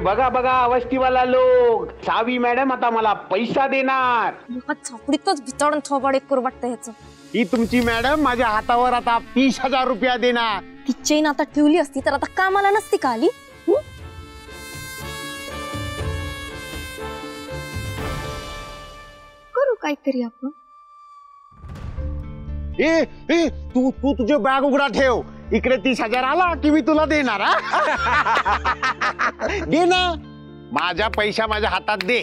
बघा बघा वस्तीवाला लोक, सावी मॅडम आता मला पैसा देणार. छापडीतच भिचाडून थोबाड एक करू वाटतं ह्याचं. ही तुमची मॅडम माझ्या हातावर आता 30,000 रुपया देणार. ती चेन आता ठेवली असती तर आता कामाला नसती का आली? करू काहीतरी आपण. ए तू तू तुझे बॅग उघडा ठेव. इकडे 30,000 आला की मी तुला देणार. दे ना, माझा पैसा माझ्या हातात दे.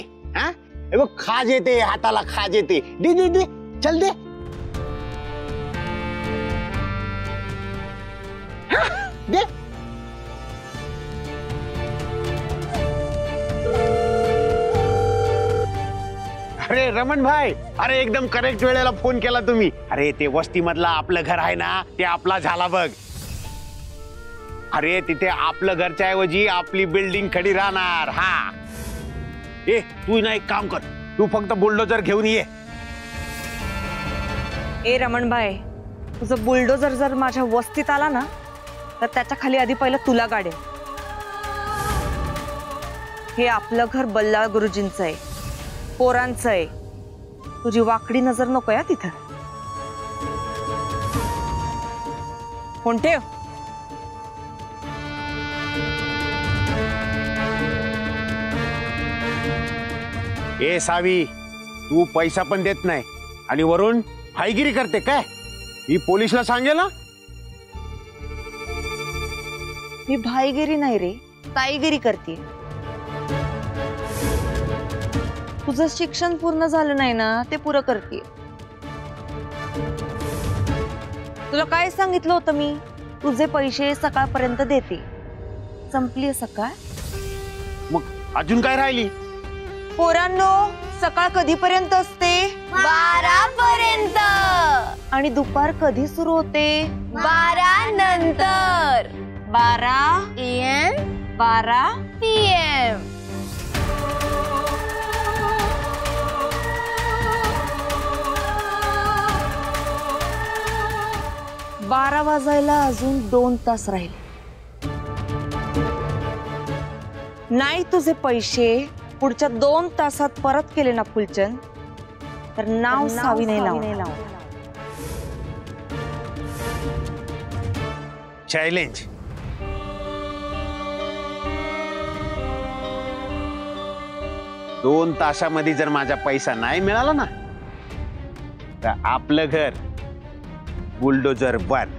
बघ खाज येते हाताला, खाज येते. दे दे दे, चल दे. दे. अरे रमण भाई, अरे एकदम करेक्ट वेळेला फोन केला तुम्ही. अरे ते वस्ती मधला आपलं घर आहे ना, ते आपला झाला बघ. अरे तिथे आपलं घरच्या ऐवजी आपली बिल्डिंग खडी राहणार. हा ए तू ना एक काम कर, तू फक्त बुलडोजर घेऊन ये. ए रमणभाई, तुझं बुलडोजर जर माझ्या वस्तीत आला ना तर त्याच्या खाली आधी पहिलं तुला गाडेल. हे आपलं घर बल्लाळ गुरुजींचं आहे, पोरांचं आहे. तुझी वाकडी नजर नको या तिथं. फोन ठेव. ए सावी, तू पैसा पण देत नाही आणि वरून हायगिरी करते काय? ही पोलिसला सांगेल ना. मी भाईगिरी नाही रे, ताईगिरी करते. तुझं शिक्षण पूर्ण झालं नाही ना, ते पुरं करते. तुला काय सांगितलं होतं मी? तुझे पैसे सकाळपर्यंत देते. संपली सकाळ, मग अजून काय राहिली? पोरांनो, सकाळ कधीपर्यंत असते? 12 पर्यंत. आणि दुपार कधी सुरू होते? 12 नंतर. 12 AM 12 PM. बारा वाजायला अजून 2 तास राहिले. नाही तुझे पैसे पुढच्या 2 तासात परत केले ना फुलचंद, तर नाव सावी नाही लावणार. चॅलेंज. दोन तासामध्ये जर माझा पैसा नाही मिळाला ना, तर आपलं घर बुलडोजर बन.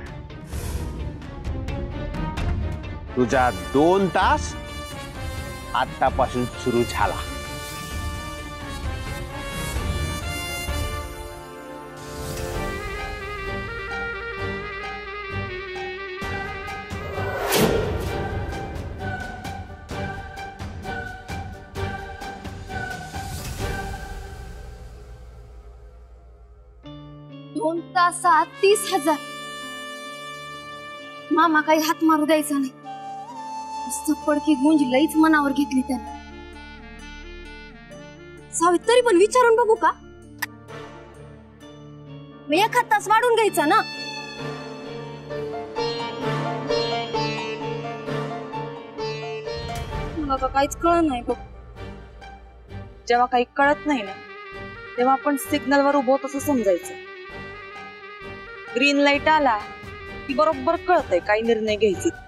तुझा 2 तास आतापासून सुरू झाला. दोन तासात 30,000. मामा काही हात मारू द्यायचा नाही. पडकी गुंज लईच मनावर घेतली त्याने. सावी तरी पण विचारून बघू का? मी 1 तास वाढून घ्यायचा ना. मला काहीच कळत नाही बघ. जेव्हा काही कळत नाही ना, तेव्हा आपण सिग्नलवर उभं तसं समजायचं. ग्रीन लाईट आला की बरोबर कळतंय काय निर्णय घ्यायचे.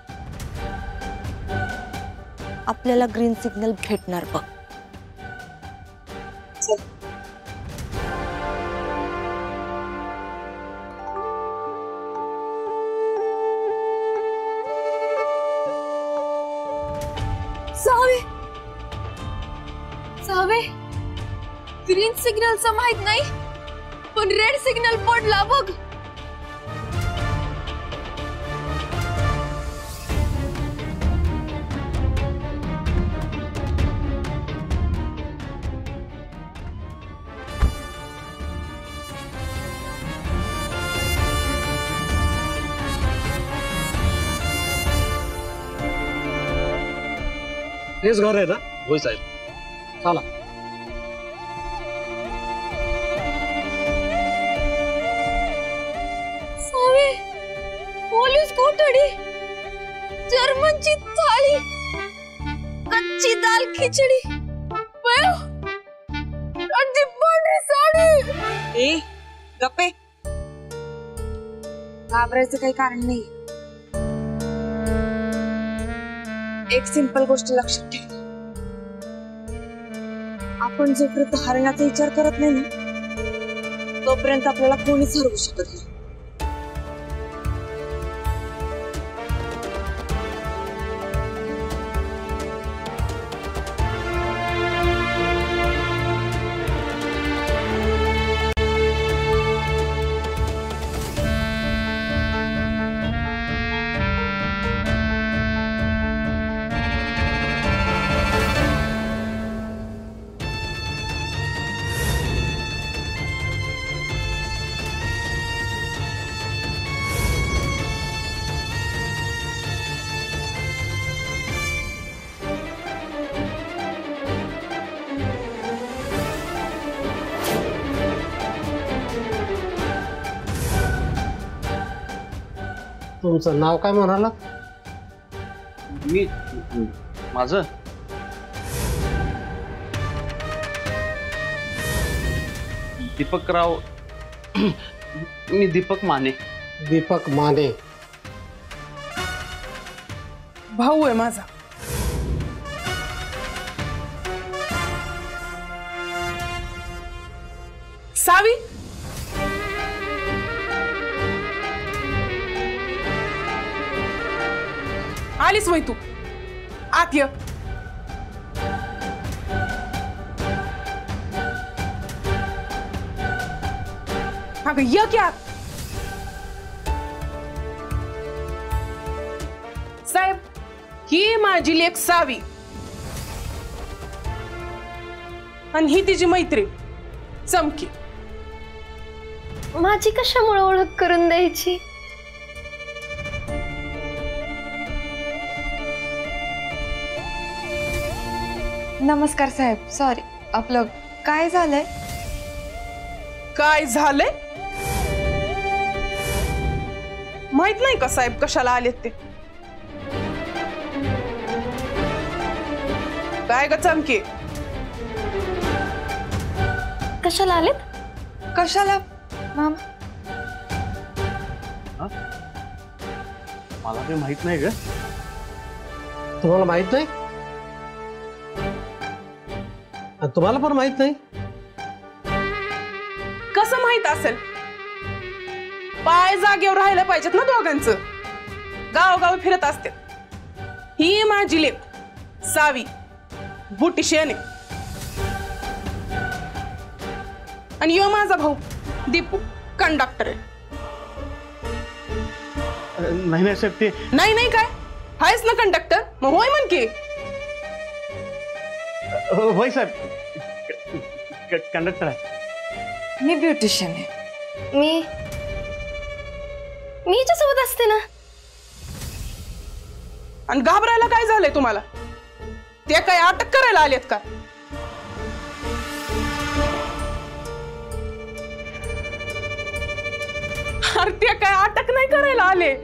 आपल्याला ग्रीन सिग्नल भेटणार बघ. चल. सावे सावे, ग्रीन सिग्नलचं माहित नाही, पण रेड सिग्नल पडला बघ. हेच घर आहे ना? होय साहेब. चला. सावे, पोलीस कोठडी, जर्मनची थाळी, कच्ची दाल खिचडी आणि पांढरी साडी. ए गप्पे, घाबरायचं काही कारण नाही. एक सिंपल गोष्ट लक्षात ठेव, आपण जोपर्यंत हरण्याचा विचार करत नाही ना तोपर्यंत आपल्याला कोणीच हरवू शकत नाही. तुमचं नाव काय म्हणाला? मी माझं दीपकराव. मी दीपक माने. दीपक माने. भाऊ आहे माझा. सावी, आलीस वय तू? आत ये. अगं ये की आत. साहेब, ही माझी लेक सावी आणि ही तिची मैत्री चमकी. माझी कशामुळे ओळख करून द्यायची? नमस्कार साहेब, सॉरी. आपलं काय झालंय? काय झालंय माहित नाही का साहेब कशाला आलेत ते? काय ग चमके? कशाला आलेत? कशाला मामा? मला काही माहित नाही ग. तुम्हाला माहित नाही? आणि तुम्हाला पण माहित नाही? कसं माहित असेल? पाय जागेवर राहायला पाहिजेत ना दोघांचं. गावगाव फिरत असते. ही माझी लेक सावी बुटी शेणे आणि यो माझा भाऊ दीपू कंडक्टर आहे. नाही नाही साहेब, ते नाही नाही काय आहेस ना कंडक्टर? मग होय म्हण की. होय साहेब, कंडक्टर आहे. मी ब्युटिशियन आहे. मी हिच्यासोबत असते ना. आणि घाबरायला काय झालंय तुम्हाला? ते काय अटक करायला आलेत का? अरे ते काय अटक नाही करायला आले,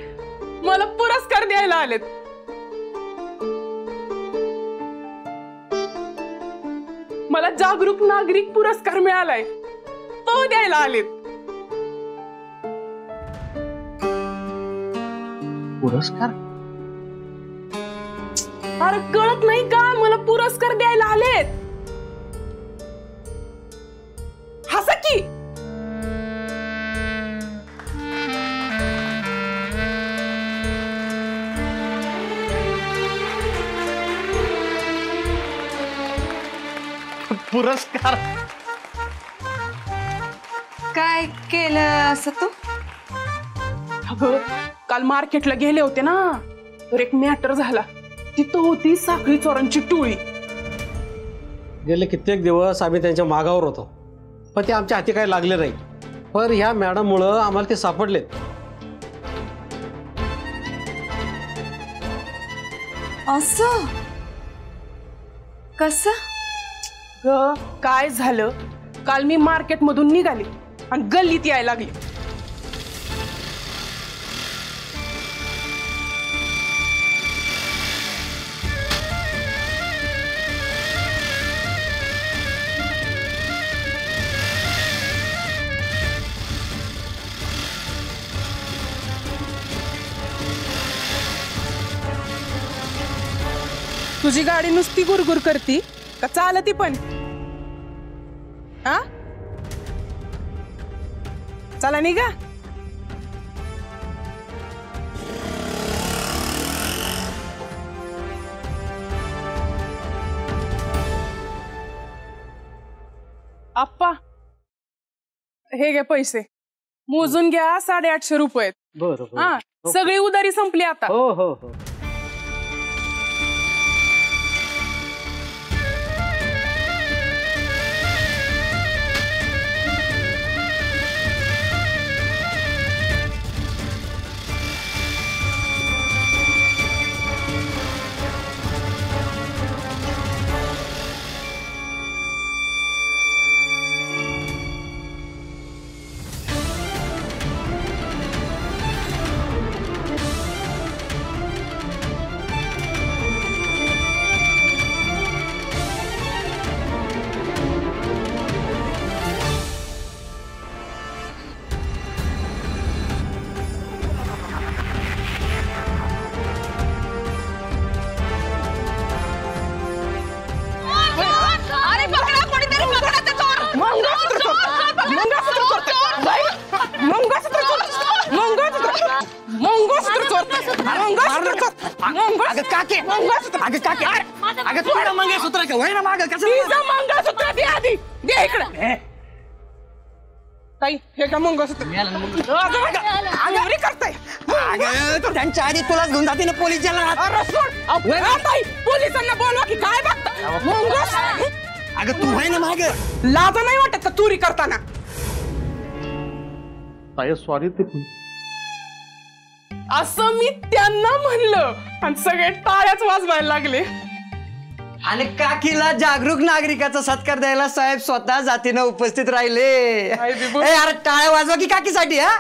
मला पुरस्कार द्यायला आलेत. मला जागरूक नागरिक पुरस्कार मिळालाय, तो द्यायला आलेत. पुरस्कार? अरे कळत नाही का? मला पुरस्कार द्यायला आलेत. हसा की. पुरस्कार? काय केलं असं तू? अगं काल मार्केटला गेले होते ना, तर एक मॅटर झाला. तिथं होती साखळी चोरांची टोळी. गेले कित्येक दिवस आम्ही त्यांच्या मागावर होतो, पण ते आमच्या हाती काही लागले नाही. पण ह्या मॅडममुळं आम्हाला ते सापडलेत. असं कसं? ग काय झालं, काल मी मार्केट मधून निघाले आणि गल्लीत यायला लागली. तुझी गाडी नुसती गुरगुर करती का चालती पण? हा चला निघा. आप्पा हे घे पैसे, मोजून घ्या. 850 रुपये. बरं हा सगळी उधारी संपली आता. हो हो हो. अरे पकडा, कोणीतरी पकडा ते चोर. त्यांच्या आधी तुला घेऊन जाते ना पोलीस पोलिसांना बोलवा की काय बघता. अगं तू आहे ना माग. लाज नाही वाटत का चोरी करताना? ताई सॉरी ते असं मी त्यांना म्हणलं आणि सगळे टाळ्याच वाजवायला लागले. आणि काकीला जागरूक नागरिकाचा सत्कार द्यायला साहेब स्वतः जातीनं उपस्थित राहिले. अरे टाळ्या वाजवा की काकीसाठी. हा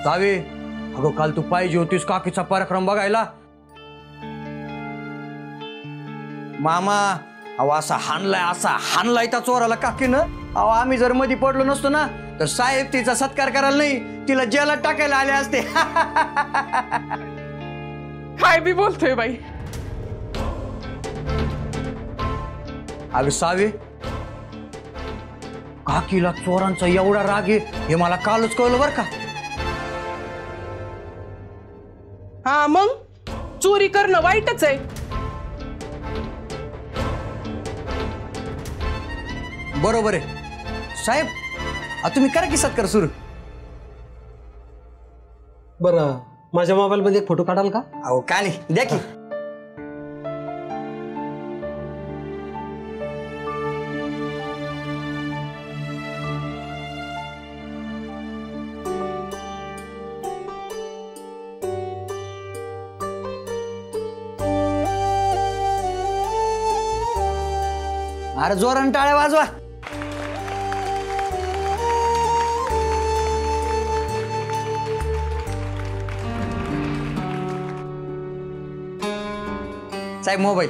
जावे, अगं काल तू पाहिजे होतीस काकीचा पराक्रम बघायला. मामा अहो असा हाणलाय त्या चोराला काकीनं. अहो आम्ही जर मध्ये पडलो नसतो ना तर साहेब तिचा सत्कार करायला नाही, तिला जेलात टाकायला आले असते. काय बी बोलतोय बाई. अगं सावे, काकीला चोरांचा एवढा राग आहे हे मला कालच कळलं बर का. हा मग चोरी करणं वाईटच आहे. बरोबर आहे साहेब. तुम्ही करा की सत्कार सुरू. बरं माझ्या मोबाईल मध्ये एक फोटो काढाल का? अहो का नाही, द्या की. अरे जोरानं टाळ्या वाजवा. साहेब मोबाईल.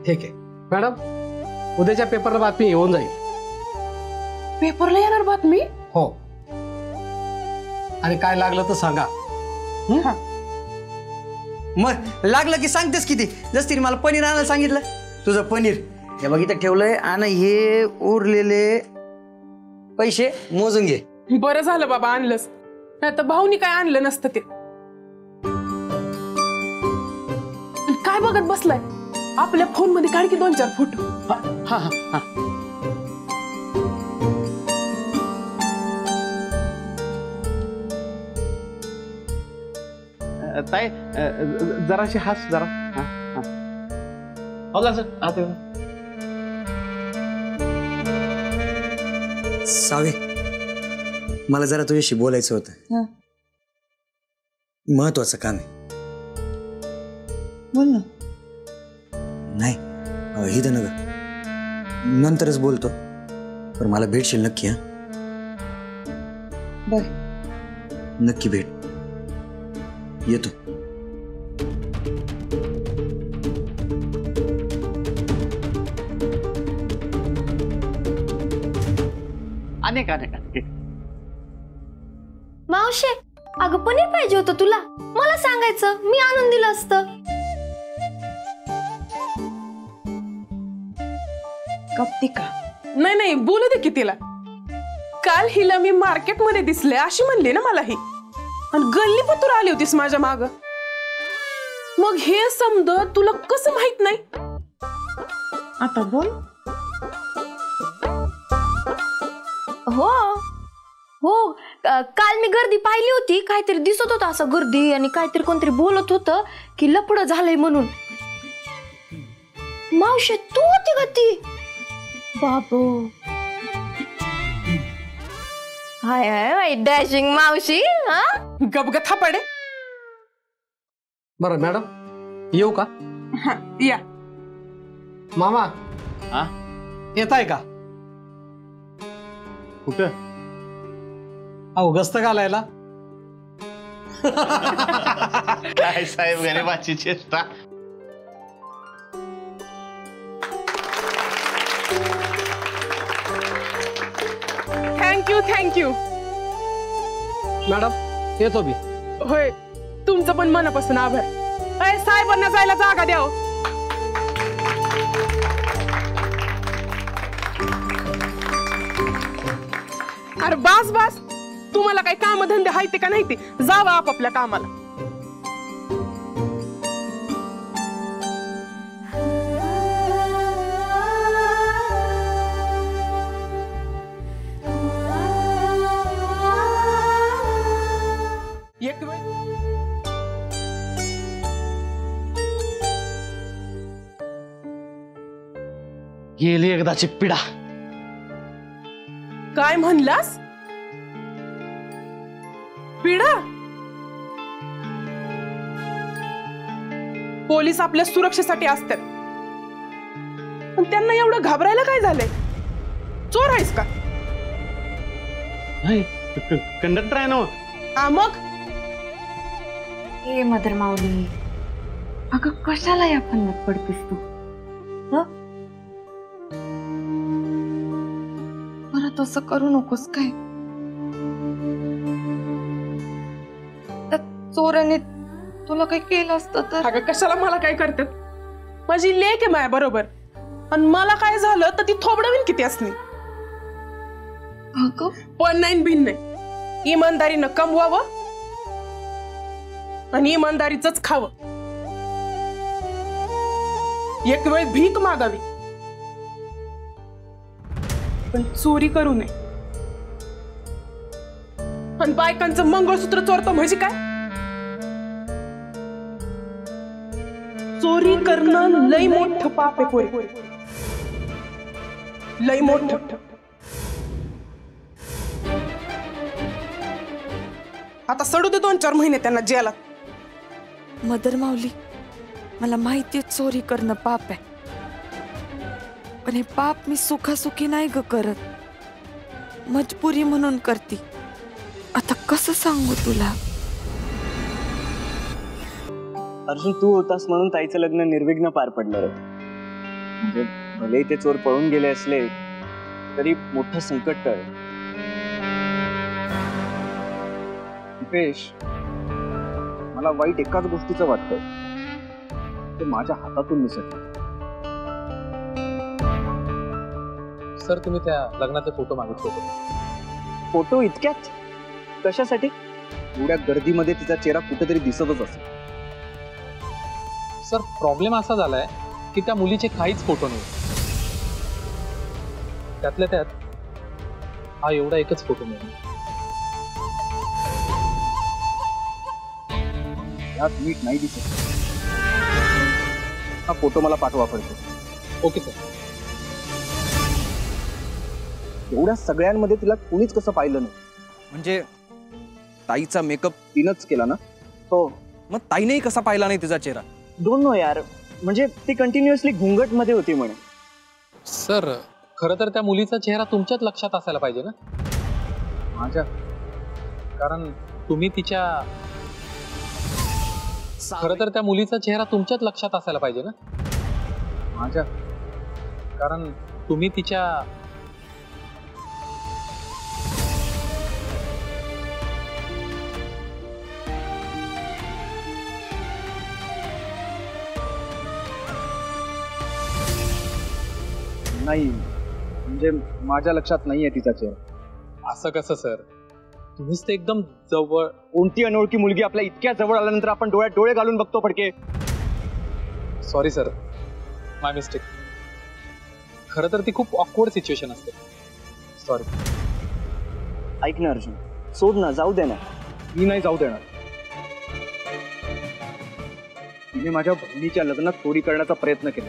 ठीक आहे मॅडम, उद्याच्या पेपरला बातमी येऊन जाईल. पेपरला येणार बातमी? हो. आणि काय लागलं तर सांगा. मग लागलं की सांगतेस किती. जस तिने मला पनीर आणायला सांगितलं. तुझं पनीर हे बघ इथं ठेवलंय. आणि हे उरलेले पैसे मोजून घे. बरं झालं बाबा आणलंस, नाही तर भाऊनी काय आणलं नसतं ते. काय बघत बसलाय? आपल्या फोन मध्ये काढ की 2-4 फोटो. ताई जराशी हास जरा. सावे, मला जरा तुझ्याशी बोलायचं होतं. महत्वाचं काम आहे. बोल ना. नाही हिथं नगर नंतरच बोलतो, पण मला भेटशील नक्की. हा बर, नक्की भेट. येतो. अनेक मावशी अगं पनीर पाहिजे होतं तुला, मला सांगायचं, मी आणून दिलं असतं. कप्तिका नाही नाही, बोलू दे की तिला. काल हिला मी मार्केटमध्ये दिसले अशी म्हणली ना मला ही, आणि गल्ली पतूर आली होतीस माझ्या माग. मग हे समज तुला कसं माहित नाही? आता बोल. हो हो, काल मी गर्दी पाहिली होती, काहीतरी दिसत होतं असं गर्दी, आणि काहीतरी कोणतरी बोलत होतं की लफडं झालंय म्हणून. मावशी तू होती का ती? बाबू, हाय हाय डॅशिंग मावशी. हा गबग थापाडे. बरं मॅडम, येऊ का? हा, या. मामा हा? येत आहे का? कुठं? अहो गस्त घालायला. काय साहेब, गरीबाची चेष्टा. थँक्यू. मॅडम येतो मी. होय, तुमचं पण मनापासून आभार. अय, साहेबांना जायला जागा द्याव. अरे बास बास, तुम्हाला काही कामधंदे आहेत का नाही ते जावा आपापल्या कामाला. एक वेळ गेली एकदाची पिढा. काय म्हणलास? पिढा? पोलीस आपल्या सुरक्षेसाठी असतात, पण त्यांना एवढं घाबरायला काय झालंय? चोर आहेस का? नाही, कंडक्टर आहे ना. हा मग ए मदर माऊली, अगं कशाला या फन्नात पडतेस तू? परत असं करू नकोस काय. त्या चोराने तुला काही केलं असतं तर? अगं कशाला मला काय करतात? माझी लेक आहे माझ्या बरोबर, आणि मला काय झालं तर ती थोबडवीन किती असली. अगं पण नाही भिन नाही, इमानदारीनं कमवावं आणि इमानदारीच खावं. एक वेळ भीक मागावी, पण चोरी करू नये. आणि बायकांचं मंगळसूत्र चोरतो म्हणजे काय? चोरी करणं लय मोठं पाप आहे पोरी, लय मोठं. आता सडू दे 2-4 महिने त्यांना जेलात. मदर माऊली, मला माहिती चोरी करणं पाप आहे, पण हे पाप मी सुखासुखी नाही ग करत, मजबुरी म्हणून करते. आता कसं सांगू तुला? अर्जुन, तू होतास म्हणून ताईचं लग्न निर्विघ्न पार पडणार आहे. म्हणजे भले ते चोर पळून गेले असले तरी मोठं संकट टळलं. दीपेश, मला वाईट एकाच गोष्टीचं वाटतं, ते माझ्या हातातून निसटलं. सर, तुम्ही त्या लग्नाचे फोटो मागितले होते. फोटो इतक्यात कशासाठी? एवढ्या गर्दीमध्ये तिचा चेहरा कुठेतरी दिसतच असेल. सर, प्रॉब्लेम असा झालाय की त्या मुलीचे काहीच फोटो नाही. त्यातल्या त्यात हा एवढा एकच फोटो नाही. यात नीट नाही दिसत. हा फोटो मला पाठवा पडतो. Okay sir. एवढ्या सगळ्यांमध्ये तिला कोणीच कसं पाहिलं नाही? म्हणजे ताईचा मेकअप तिनंच केला ना? हो. मग ताईनेही कसा पाहिला नाही तिचा चेहरा? डोंट नो यार, म्हणजे ती कंटिन्युअसली घुंगट मध्ये होती म्हणे. सर, खरं तर त्या मुलीचा चेहरा तुमच्याच लक्षात असायला पाहिजे ना. माझ्या? कारण तुम्ही तिच्या खरं तर त्या मुलीचा चेहरा तुमच्याच लक्षात असायला पाहिजे ना. माझ्या? कारण तुम्ही तिच्या नाही म्हणजे माझ्या लक्षात नाहीये तिचा चेहरा. असं कसं सर, तुम्हीच ते एकदम जवळ. कोणती अनोळखी मुलगी आपल्या इतक्या जवळ आल्यानंतर आपण डोळ्यात डोळे घालून बघतो फडके. सॉरी सर, माय मिस्टेक. खरं तर ती खूप ऑकवर्ड सिच्युएशन असते. सॉरी. ऐक ना अर्जुन, सोड ना, जाऊ दे ना. मी नाही जाऊ देणार. तिने माझ्या बहिणीच्या लग्नात चोरी करण्याचा प्रयत्न केला.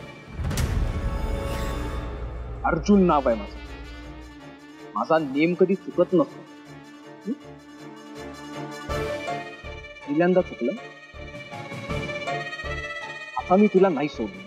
अर्जुन नाव आहे माझं. माझा नेम कधी चुकत नसतो. पहिल्यांदा चुकलं. आता मी तिला नाही सोडलं.